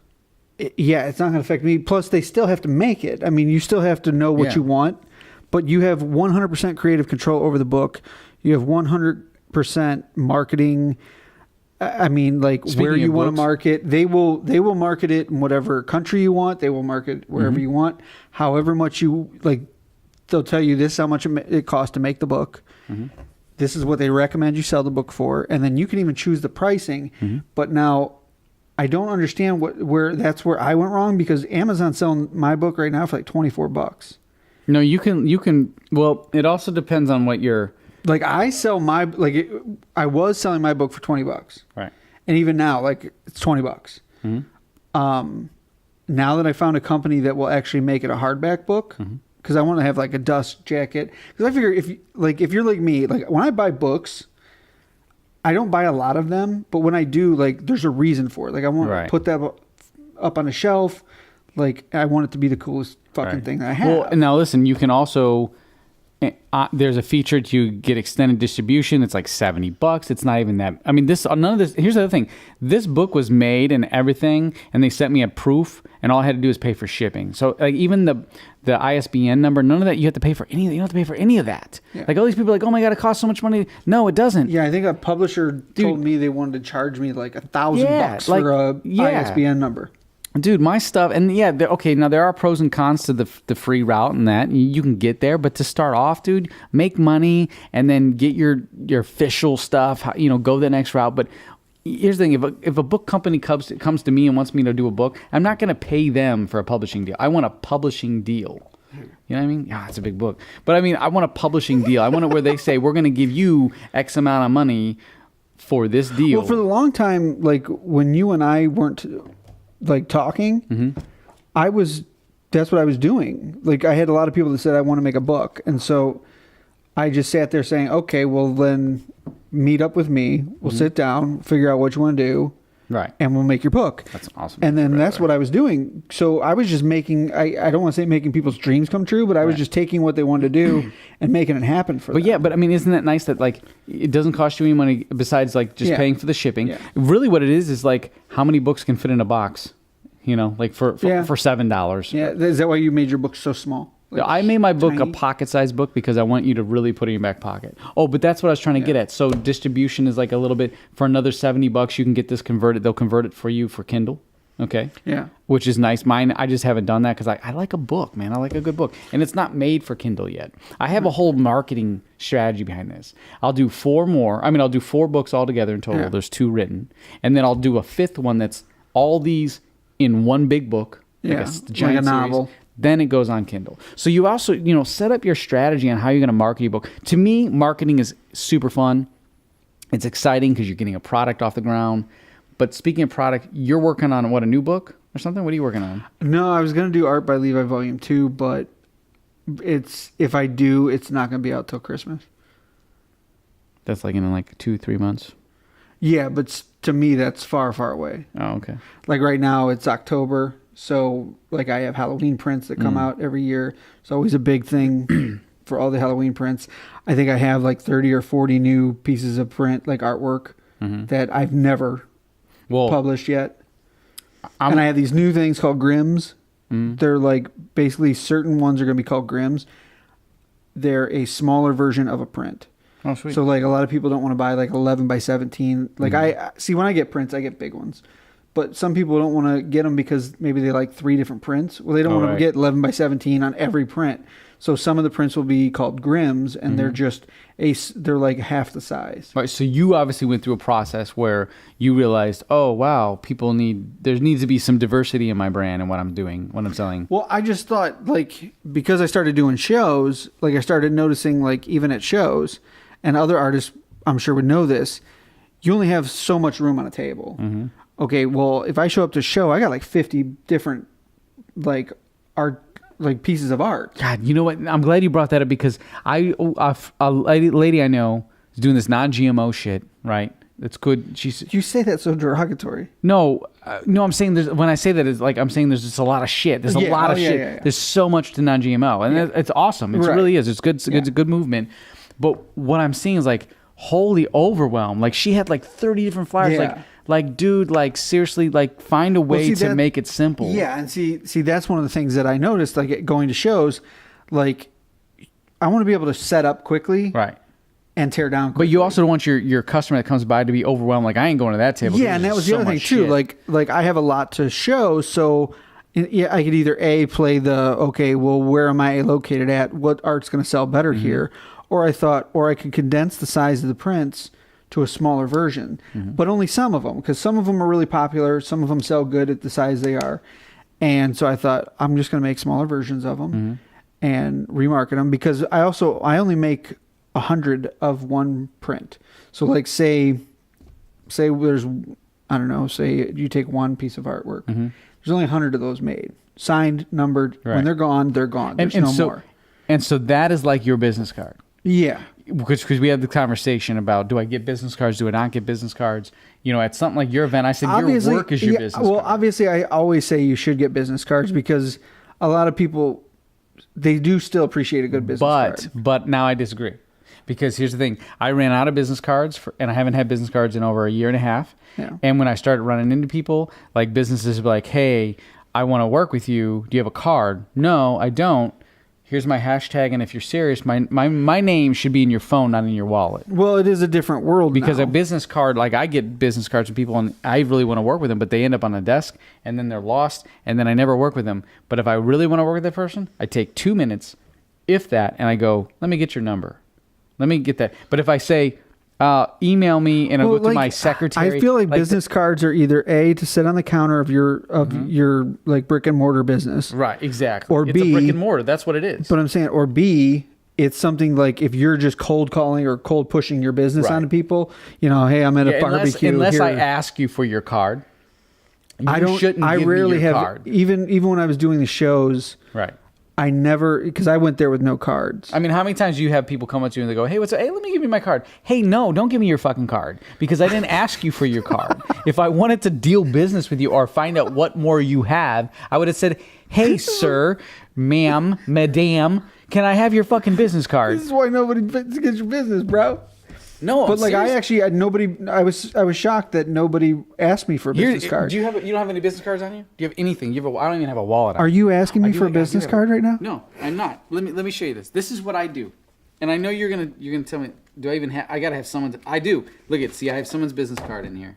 it's not going to affect me. Plus, they still have to make it. I mean, you still have to know what you want, but you have 100% creative control over the book. You have 100% marketing. I mean, like Speaking where you of want to books- market, they will market it in whatever country you want. They will market wherever you want, however much you like. They'll tell you this is how much it costs to make the book. This is what they recommend you sell the book for, and then you can even choose the pricing. But now, I don't understand where I went wrong because Amazon's selling my book right now for like $24. No, you can. Well, it also depends on what you're. Like I sell I was selling my book for $20. Right. And even now, like it's $20. Now that I found a company that will actually make it a hardback book, because I want to have like a dust jacket. Because I figure if you're like me, like when I buy books, I don't buy a lot of them, but when I do, like there's a reason for it. Like I want to put that up on a shelf. Like I want it to be the coolest fucking thing that I have. Well, and now listen, you can also. There's a feature to get extended distribution. It's like $70. It's not even that. I mean, none of this. Here's the other thing. This book was made and everything, and they sent me a proof, and all I had to do is pay for shipping. So, like, even the ISBN number, none of that. You have to pay for any. You don't have to pay for any of that. Yeah. Like all these people are like, oh my god, it costs so much money. No, it doesn't. Yeah, I think a publisher told me they wanted to charge me like $1,000 for a ISBN number. Dude, my stuff, and okay, now there are pros and cons to the free route and that. You can get there, but to start off, dude, make money and then get your official stuff, go the next route. But here's the thing, if a book company comes to me and wants me to do a book, I'm not going to pay them for a publishing deal. I want a publishing deal. You know what I mean? Yeah, it's a big book. But I mean, I want a publishing deal. I want it where they say, we're going to give you X amount of money for this deal. Well, for the long time, like when you and I weren't like talking, that's what I was doing. Like I had a lot of people that said I want to make a book, and so I just sat there saying, okay, well then meet up with me, we'll sit down, figure out what you want to do, right, and we'll make your book. That's awesome. And then that's what I was doing. So I was just making, I don't want to say making people's dreams come true, but I was just taking what they wanted to do and making it happen for them. But yeah, but I mean, isn't that nice that like it doesn't cost you any money besides like just paying for the shipping? Yeah. Really, what it is like how many books can fit in a box? Like for $7. Yeah, is that why you made your book so small? Like I made my book tiny? a pocket-sized book because I want you to really put it in your back pocket. Oh, but that's what I was trying to get at. So distribution is like a little bit for another $70. You can get this converted. They'll convert it for you for Kindle. Okay. Yeah. Which is nice. Mine, I just haven't done that because I like a book, man. I like a good book, and it's not made for Kindle yet. I have a whole marketing strategy behind this. I'll do 4 more. I mean, I'll do 4 books altogether in total. Yeah. There's 2 written, and then I'll do a 5th one that's all these in one big book, like a giant novel. Series. Then it goes on Kindle. So you also, set up your strategy on how you're going to market your book. To me, marketing is super fun. It's exciting because you're getting a product off the ground. But speaking of product, you're working on a new book or something? What are you working on? No, I was going to do Art by Levi Volume 2, but if I do, it's not going to be out till Christmas. That's like in 2-3 months? Yeah, but to me, that's far, far away. Oh, okay. Like right now, it's October. So like I have Halloween prints that come out every year. It's always a big thing for all the Halloween prints. I think I have like 30 or 40 new pieces of print, like artwork, that I've never published yet. And I have these new things called Grims. They're like basically certain ones are going to be called Grims. They're a smaller version of a print. Oh, sweet. So like a lot of people don't want to buy like 11 by 17. Like I see when I get prints, I get big ones. But some people don't want to get them because maybe they like 3 different prints. Well, they don't want to get 11 by 17 on every print. So some of the prints will be called Grims, and they're just they're like half the size. Right. So you obviously went through a process where you realized, oh wow, there needs to be some diversity in my brand and what I'm doing, what I'm selling. Well, I just thought like because I started doing shows, like I started noticing like even at shows, and other artists I'm sure would know this, you only have so much room on a table. Okay, well if I show up to a show, I got like 50 different like art. Like pieces of art. God, you know what? I'm glad you brought that up because a lady I know is doing this non-GMO shit. Right? It's good. You say that so derogatory. No. I'm saying when I say that, it's like I'm saying there's just a lot of shit. There's a lot of shit. Yeah. There's so much to non-GMO, and it's awesome. It really is. It's good. It's a good movement. But what I'm seeing is like holy overwhelm. Like she had like 30 different flyers. Yeah. Like, dude, like, seriously, like, find a way to make it simple. Yeah, and see, that's one of the things that I noticed, like, going to shows, like, I want to be able to set up quickly. Right. And tear down quickly. But you also don't want your customer that comes by to be overwhelmed, like, I ain't going to that table. Yeah, and that was the other thing, too. Like, I have a lot to show, so I could either, A, play okay, well, where am I located at? What art's going to sell better here? Or I could condense the size of the prints to a smaller version, but only some of them, because some of them are really popular. Some of them sell good at the size they are. And so I thought, I'm just going to make smaller versions of them and remarket them, because I only make 100 of one print. So like say there's, I don't know, say you take one piece of artwork. There's only 100 of those made, signed, numbered. Right. When they're gone, they're gone. There's no more. And so that is like your business card. Yeah. Because we had the conversation about, do I get business cards? Do I not get business cards? You know, at something like your event, I said your work is your business card. Obviously, I always say you should get business cards because a lot of people, they do still appreciate a good business card. But now I disagree. Because here's the thing. I ran out of business cards, and I haven't had business cards in over a year and a half. Yeah. And when I started running into people, like businesses were like, hey, I want to work with you. Do you have a card? No, I don't. Here's my hashtag, and if you're serious, my name should be in your phone, not in your wallet. Well, it is a different world because now. A business card, like I get business cards from people, and I really want to work with them, but they end up on a desk, and then they're lost, and then I never work with them. But if I really want to work with that person, I take 2 minutes, if that, and I go, let me get your number. Let me get that. But if I say, email me, and I'll go to my secretary. I feel like business cards are either A, to sit on the counter of your like brick and mortar business. Right, exactly. Or it's B, a brick and mortar. That's what it is. But I'm saying, or B, it's something like if you're just cold calling or cold pushing your business onto people, you know, hey, I'm at a barbecue. Unless I ask you for your card, you shouldn't give me your card. Even when I was doing the shows, right. I never, because I went there with no cards. I mean, how many times do you have people come up to you and they go, hey, hey, let me give you my card. Hey, no, don't give me your fucking card because I didn't ask you for your card. If I wanted to deal business with you or find out what more you have, I would have said, hey, sir, ma'am, madame, can I have your fucking business card? This is why nobody gets your business, bro. No, but like I actually had nobody. I was shocked that nobody asked me for a business card. You don't have any business cards on you? Do you have anything? I don't even have a wallet. Are you asking me for a business card right now? No, I'm not. Let me show you this. This is what I do, and I know you're gonna tell me. Do I even have? I gotta have someone. I do. Look at. See, I have someone's business card in here.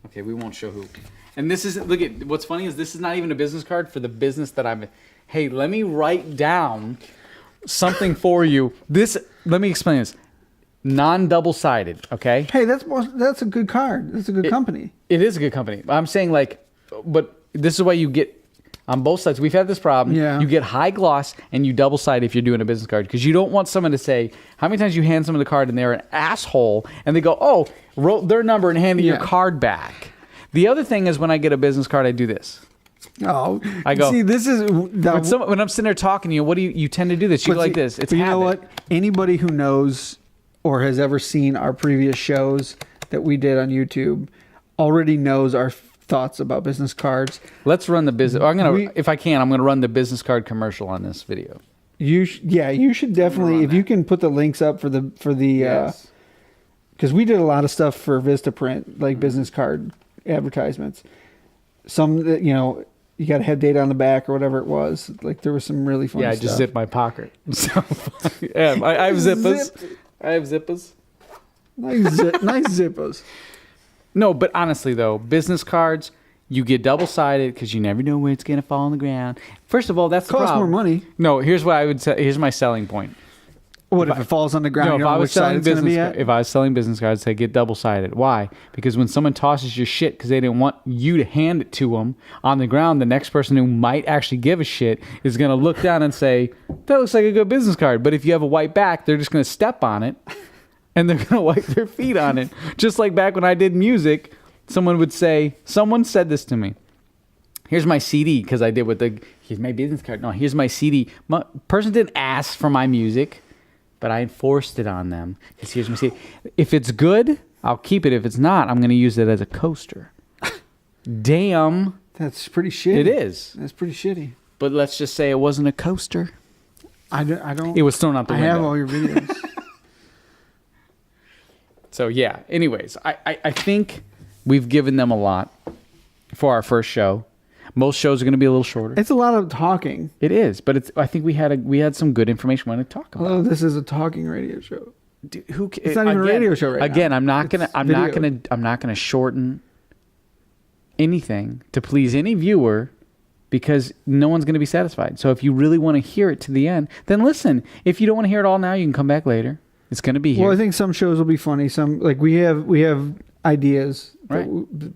Okay, we won't show who. And this is. Look at. What's funny is this is not even a business card for the business that I'm. Hey, let me write down something for you. Let me explain this. Non-double-sided, okay? Hey, that's a good card. That's a good company. It is a good company. I'm saying but this is why you get on both sides. We've had this problem. Yeah. You get high gloss and you double-side if you're doing a business card because you don't want someone to say, how many times you hand someone the card and they're an asshole and they go, oh, wrote their number and handed your card back. The other thing is when I get a business card, I do this. Oh, I go. See, this is when I'm sitting there talking to you. What do you tend to do this? You go like this. It's you habit. know what? Anybody who knows or has ever seen our previous shows that we did on YouTube already knows our thoughts about business cards. Let's run the business. If I can, I'm gonna run the business card commercial on this video. You should definitely if you can put the links up for the yes. Because we did a lot of stuff for Vistaprint, like business card advertisements. some that, you got to have data on the back or whatever it was. Like there was some really funny Yeah, I stuff. just zipped my pocket. So yeah, I have zippers. I have zippers. Nice zippers. No, but honestly though, business cards, you get double-sided because you never know where it's going to fall on the ground. First of all, that's the Costs problem. more money. No, here's what I would say. Here's my selling point. What if it falls on the ground? No, you if don't I know was which side selling it's gonna be at? if I was selling business cards, they get double-sided. Why? Because when someone tosses your shit because they didn't want you to hand it to them on the ground, the next person who might actually give a shit is going to look down and say, "That looks like a good business card." But if you have a white back, they're just going to step on it and they're going to wipe their feet on it. Just like back when I did music, someone said this to me. Here's my CD because I did here's my business card. No, here's my CD. Person didn't ask for my music, but I enforced it on them. Because here's my CD. If it's good, I'll keep it. If it's not, I'm going to use it as a coaster. Damn. That's pretty shitty. It is. That's pretty shitty. But let's just say it wasn't a coaster. I don't. It was thrown out the window. I have all your videos. So yeah. Anyways, I think we've given them a lot for our first show. Most shows are going to be a little shorter. It's a lot of talking. It is, but I think we had some good information we want to talk about. Although this is a talking radio show. Dude, it's not even a radio show right now. Again, I'm not gonna shorten anything to please any viewer because no one's gonna be satisfied. So if you really want to hear it to the end, then listen. If you don't want to hear it all now, you can come back later. It's gonna be here. Well, I think some shows will be funny. Some like we have ideas, right?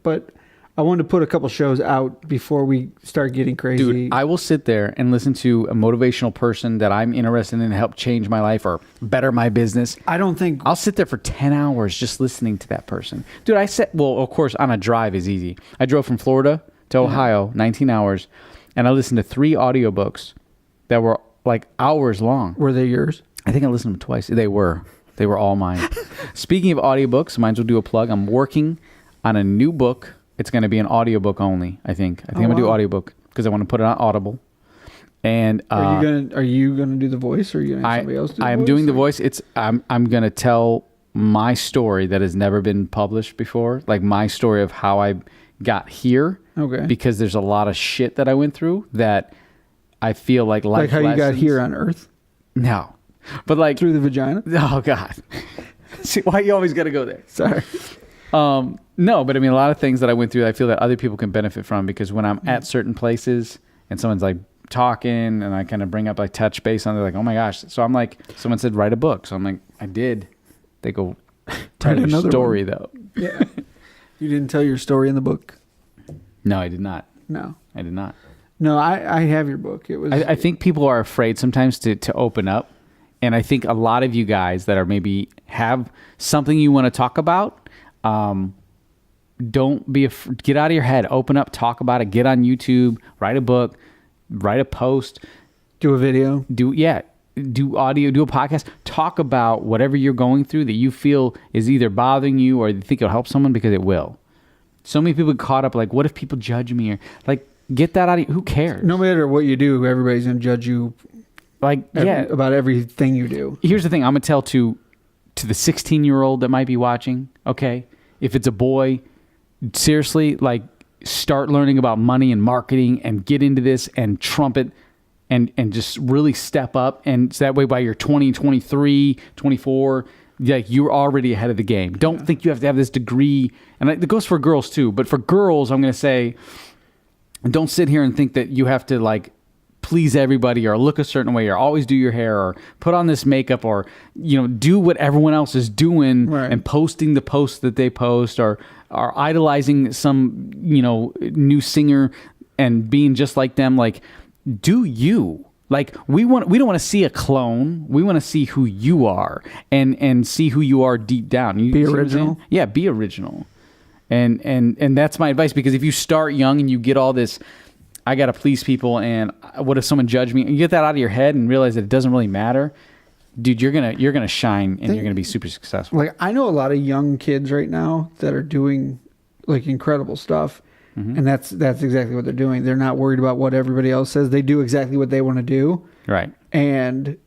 But I wanted to put a couple shows out before we start getting crazy. Dude, I will sit there and listen to a motivational person that I'm interested in to help change my life or better my business. I'll sit there for 10 hours just listening to that person. Dude, of course, on a drive is easy. I drove from Florida to Ohio, 19 hours, and I listened to 3 audiobooks that were like hours long. Were they yours? I think I listened to them twice. They were all mine. Speaking of audiobooks, might as well do a plug. I'm working on a new book. It's going to be an audiobook only, I think. I'm going to do audiobook because I want to put it on Audible. And are you gonna do the voice, or are you gonna have somebody else do the voice? I'm doing the voice. I'm going to tell my story that has never been published before, like my story of how I got here. Okay. Because there's a lot of shit that I went through that I feel like life how you got here on Earth. No, but like through the vagina. Oh God. See why you always got to go there. Sorry. No, but I mean, a lot of things that I went through, I feel that other people can benefit from because when I'm at certain places and someone's like talking and I kind of bring up like touch base on, they're like, oh my gosh. So I'm like, someone said, write a book. So I'm like, I did. They go, tell your story though. Yeah. You didn't tell your story in the book? No, I did not. No. I did not. No, I have your book. It was. I think people are afraid sometimes to open up. And I think a lot of you guys that are maybe have something you want to talk about, don't be get out of your head, open up, talk about it, get on YouTube, write a book, write a post, do a video, do audio, do a podcast, talk about whatever you're going through that you feel is either bothering you or you think it'll help someone, because it will. So many people get caught up like, what if people judge me, or like, get that out of you. Who cares? No matter what you do, everybody's gonna judge you. Like, about everything you do. Here's the thing. I'm gonna tell to the 16-year-old that might be watching. Okay, if it's a boy, seriously, like, start learning about money and marketing and get into this and trumpet and just really step up. And so that way, by your 20, 23, 24, like, you're already ahead of the game. Don't think you have to have this degree. And it goes for girls too. But for girls, I'm gonna say, don't sit here and think that you have to like please everybody or look a certain way or always do your hair or put on this makeup or, do what everyone else is doing and posting the posts that they post or idolizing some, new singer and being just like them. Like, do you. Like, we don't want to see a clone. We want to see who you are and see who you are deep down. Be original. Yeah, be original. And that's my advice, because if you start young and you get all this, I got to please people, and what if someone judge me? And you get that out of your head and realize that it doesn't really matter. Dude, you're going to shine and you're going to be super successful. Like, I know a lot of young kids right now that are doing like incredible stuff. Mm-hmm. And that's exactly what they're doing. They're not worried about what everybody else says. They do exactly what they want to do. Right. And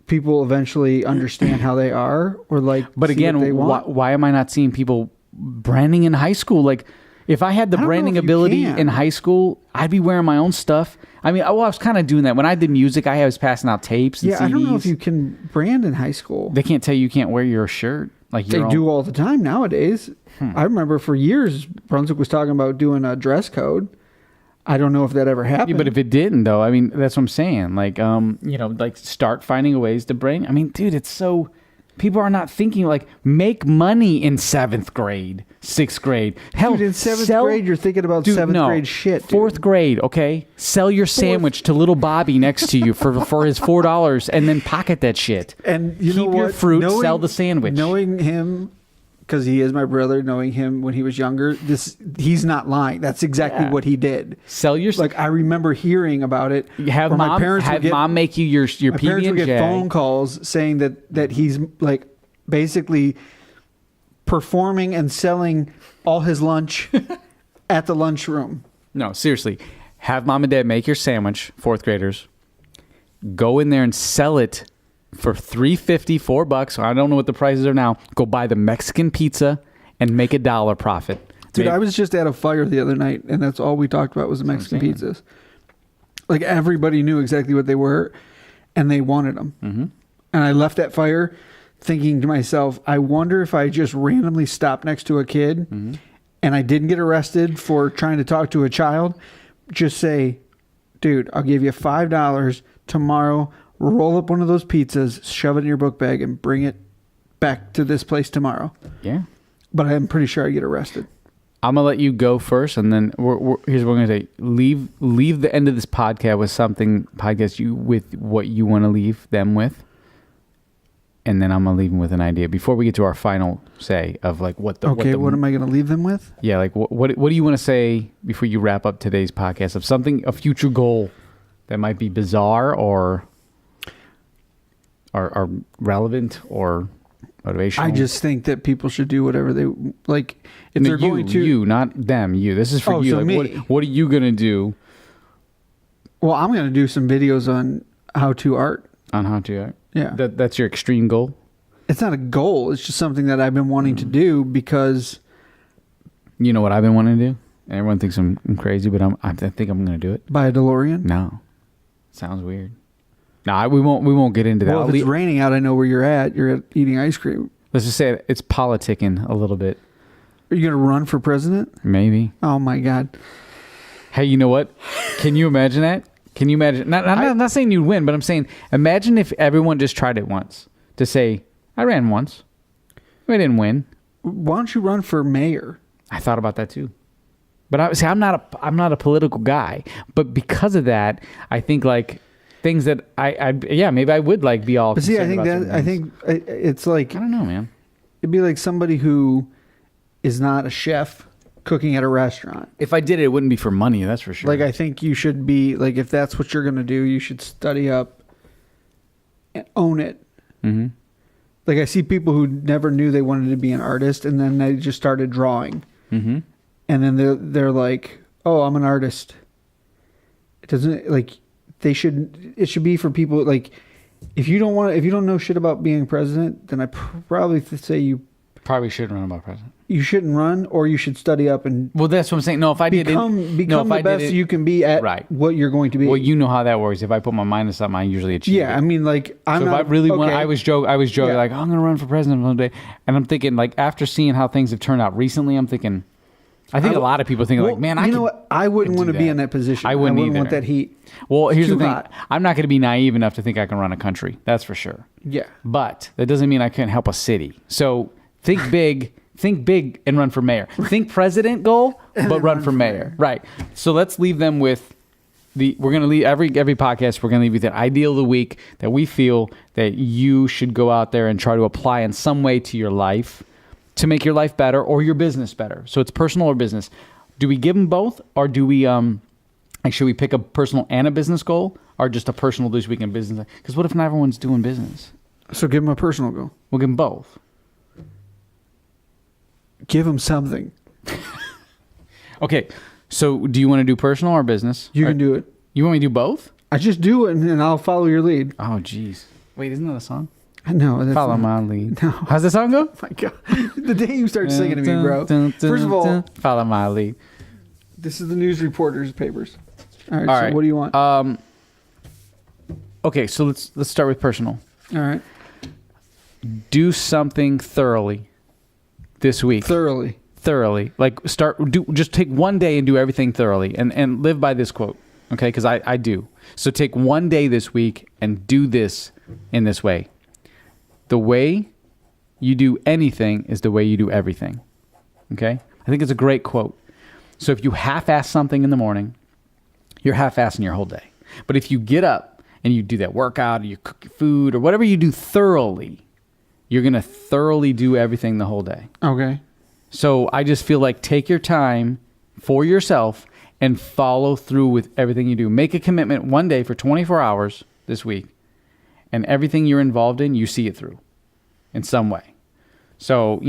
people eventually understand how they are, or like, but again, why am I not seeing people branding in high school? Like, If I had the I don't know branding if you ability can. in high school, I'd be wearing my own stuff. I mean, I was kind of doing that when I did music. I was passing out tapes and Yeah, CDs. I don't know if you can brand in high school. They can't tell you can't wear your shirt like They your own. do all the time nowadays. I remember for years Brunswick was talking about doing a dress code. I don't know if that ever happened. Yeah, but if it didn't, though, I mean, that's what I'm saying. Like, like start finding ways to bring. I mean, dude, it's so. People are not thinking like make money in 7th grade, 6th grade. Hell, Dude, in 7th grade, you're thinking about 7th grade shit. Dude. 4th grade, okay? Sell your sandwich to little Bobby next to you for his $4, and then pocket that shit. And you keep know what? your fruit, sell the sandwich. Knowing him, because he is my brother, knowing him when he was younger, he's not lying. That's exactly what he did. Sell your I remember hearing about it. Have where mom make you your my parents would PB&J. get phone calls saying that he's like basically performing and selling all his lunch at the lunchroom. No, seriously. Have mom and dad make your sandwich, 4th graders. Go in there and sell it for $3.50, $4. I don't know what the prices are now. Go buy the Mexican pizza and make $1 profit. Dude, I was just at a fire the other night, and that's all we talked about was the Mexican pizzas. Like, everybody knew exactly what they were, and they wanted them. Mm-hmm. And I left that fire thinking to myself, I wonder if I just randomly stopped next to a kid and I didn't get arrested for trying to talk to a child. Just say, dude, I'll give you $5 tomorrow. Roll up one of those pizzas, shove it in your book bag, and bring it back to this place tomorrow. Yeah. But I'm pretty sure I get arrested. I'm going to let you go first, and then here's what we're going to say. Leave the end of this podcast with what you want to leave them with. And then I'm going to leave them with an idea before we get to our final say of like what what am I going to leave them with? Yeah, like what do you want to say before you wrap up today's podcast of something, a future goal that might be bizarre or relevant or motivational? I just think that people should do whatever they like. If they're going to, you, not them, you. This is for you. So like, me. What are you going to do? Well, I'm going to do some videos on how to art. On how to art? Yeah. That's your extreme goal? It's not a goal. It's just something that I've been wanting to do because... You know what I've been wanting to do? Everyone thinks I'm crazy, but I think I'm going to do it. Buy a DeLorean? No. Sounds weird. No, we won't get into that. Well, if it's raining out, I know where you're at. You're eating ice cream. Let's just say it's politicking a little bit. Are you going to run for president? Maybe. Oh, my God. Hey, you know what? Can you imagine that? Can you imagine? I'm not saying you'd win, but I'm saying imagine if everyone just tried it once to say, I ran once. I didn't win. Why don't you run for mayor? I thought about that too. But I'm not a political guy. But because of that, I think like things that maybe I would like be all. But see, I think it's like, I don't know, man. It'd be like somebody who is not a chef cooking at a restaurant. If I did it, it wouldn't be for money, that's for sure. Like, I think you should be, like, if that's what you're going to do, you should study up and own it. Mm-hmm. Like, I see people who never knew they wanted to be an artist, and then they just started drawing. Mm-hmm. And then they're like, oh, I'm an artist. It doesn't, like, it should be for people, like, if you don't know shit about being president, then I probably say you probably shouldn't run about president. You shouldn't run, or you should study up and... Well, that's what I'm saying. No, if I become the best you can be at what you're going to be. Well, you know how that works. If I put my mind to something, I usually achieve it. Yeah, I mean, like, I really want... I was joking, like, I'm going to run for president one day. And I'm thinking, like, after seeing how things have turned out recently, I'm thinking... I think a lot of people think, like, man, you know what? I wouldn't want to be in that position. I wouldn't either. Want that heat. Well, here's the thing. Hot. I'm not going to be naive enough to think I can run a country. That's for sure. Yeah. But that doesn't mean I can't help a city. So think big... Think big and run for mayor. Think president goal, but run for mayor. Right. So let's leave them with we're going to leave every podcast. We're going to leave with an ideal of the week that we feel that you should go out there and try to apply in some way to your life to make your life better or your business better. So it's personal or business. Do we give them both, or do we should we pick a personal and a business goal, or just a personal this week in business? Because what if not everyone's doing business? So give them a personal goal. We'll give them both. Give them something. Okay, so do you want to do personal or business? You can do it. You want me to do both? I just do it, and I'll follow your lead. Oh, jeez. Wait, isn't that a song? No, that's Follow not- my lead. No. How's the song go? My God, the day you start singing to me, bro. First of all, follow my lead. this is the news reporters' papers. All right. All So right. what do you want? Okay, so let's start with personal. All right. Do something thoroughly this week. Thoroughly. Like just take one day and do everything thoroughly and live by this quote. Okay, because I do. So take one day this week and do this in this way. The way you do anything is the way you do everything. Okay? I think it's a great quote. So if you half-ass something in the morning, you're half-assing your whole day. But if you get up and you do that workout or you cook your food or whatever you do thoroughly, you're going to thoroughly do everything the whole day. Okay. So I just feel like take your time for yourself and follow through with everything you do. Make a commitment one day for 24 hours this week, and everything you're involved in, you see it through in some way. So,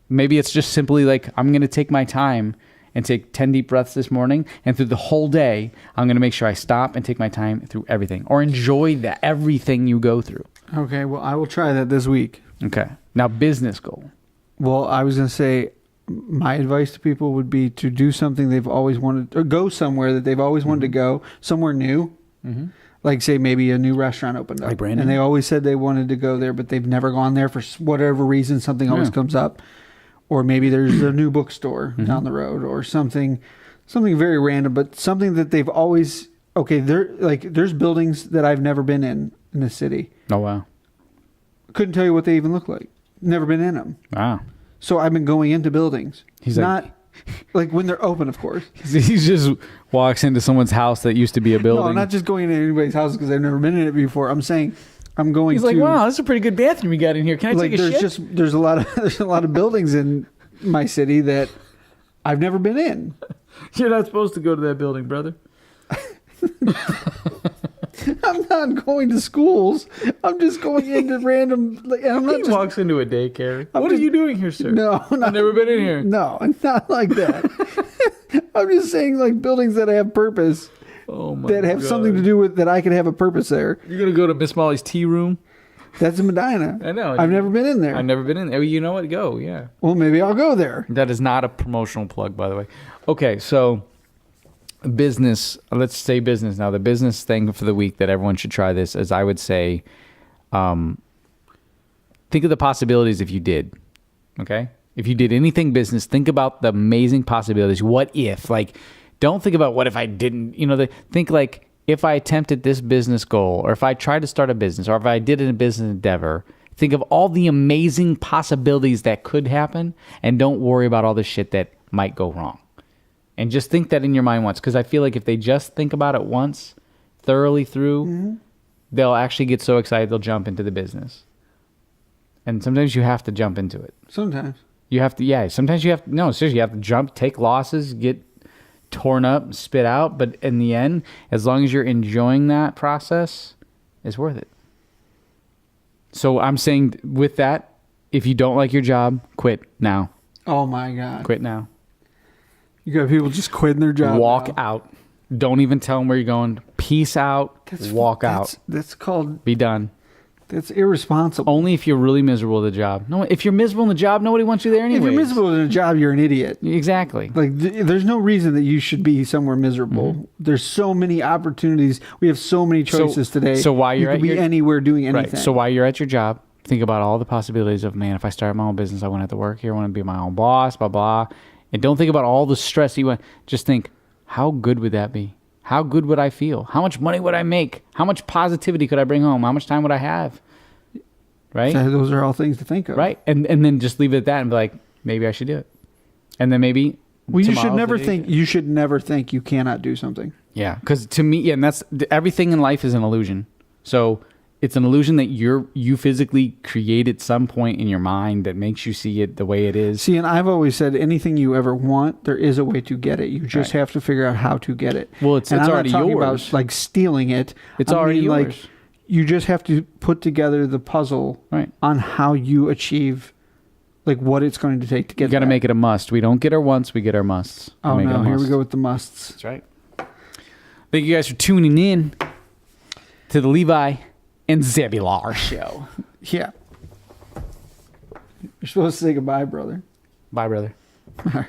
maybe it's just simply like, I'm going to take my time and take 10 deep breaths this morning, and through the whole day, I'm going to make sure I stop and take my time through everything, or enjoy everything you go through. Okay. Well, I will try that this week. Okay. Now, business goal. Well, I was going to say, my advice to people would be to do something they've always wanted, or go somewhere that they've always wanted to go, somewhere new. Mm-hmm. Like, say, maybe a new restaurant opened up. Like Brandon. And they always said they wanted to go there, but they've never gone there for whatever reason. Something always comes up. Or maybe there's a new bookstore down the road, or something very random, but something that they've always, there's buildings that I've never been in the city. Oh, wow. Couldn't tell you what they even look like. Never been in them. Wow. So I've been going into buildings. He's not like when they're open, of course. He just walks into someone's house that used to be a building. No, not just going into anybody's house because I've never been in it before. I'm saying I'm going. He's like, wow, this is a pretty good bathroom you got in here. Can I take a shit? There's a lot of buildings in my city that I've never been in. You're not supposed to go to that building, brother. I'm not going to schools. I'm just going into random. He walks into a daycare. What are you doing here, sir? No, I've never been in here. No, not like that. I'm just saying, like, buildings that have purpose. Oh my that have God. something to do with that I can have a purpose there. You're gonna go to Miss Molly's tea room? That's in Medina. I know. I've never been in there. I've never been in there. You know what? Go, yeah. Well, maybe I'll go there. That is not a promotional plug, by the way. Okay, so business. Let's say business now. The business thing for the week that everyone should try this is, I would say, think of the possibilities if you did. Okay? If you did anything business, think about the amazing possibilities. What if? Like, don't think about what if I didn't, think like, if I attempted this business goal, or if I tried to start a business, or if I did a business endeavor, think of all the amazing possibilities that could happen, and don't worry about all the shit that might go wrong. And just think that in your mind once, because I feel like if they just think about it once, thoroughly through, they'll actually get so excited they'll jump into the business. And sometimes you have to jump into it. Sometimes. You have to, sometimes you have to, no, seriously, you have to jump, take losses, get torn up, spit out, but in the end, as long as you're enjoying that process, it's worth it. So I'm saying with that, if you don't like your job, quit now. Oh my God. Quit now. You got people just quitting their job. Walk now. out. Don't even tell them where you're going. Peace out. Walk out. That's called... Be done. That's irresponsible. Only if you're really miserable with the job. No, if you're miserable in the job, nobody wants you there anyway. If you're miserable in a job, you're an idiot. Exactly. Like, there's no reason that you should be somewhere miserable. Mm-hmm. There's so many opportunities. We have so many choices today. So while you're you could be anywhere doing anything. Right. So while you're at your job, think about all the possibilities of, man, if I start my own business, I wouldn't have to work here. I want to be my own boss, blah, blah. And don't think about all the stress you want. Just think, how good would that be? How good would I feel? How much money would I make? How much positivity could I bring home? How much time would I have? Right? So those are all things to think of. Right. And then just leave it at that and be like, maybe I should do it. And then maybe you should never think you cannot do something. Yeah. Because to me, and that's everything in life is an illusion. So it's an illusion that you physically create at some point in your mind that makes you see it the way it is. See, and I've always said anything you ever want, there is a way to get it. You just have to figure out how to get it. Well, it's already yours. I'm not talking about like stealing it. It's already yours. Like, you just have to put together the puzzle on how you achieve, like, what it's going to take to get. You got to make it a must. We don't get our wants, we get our musts. Oh no! Here we go with the musts. That's right. Thank you guys for tuning in to the Levi and Zebulon show. Yeah. You're supposed to say goodbye, brother. Bye, brother. All right.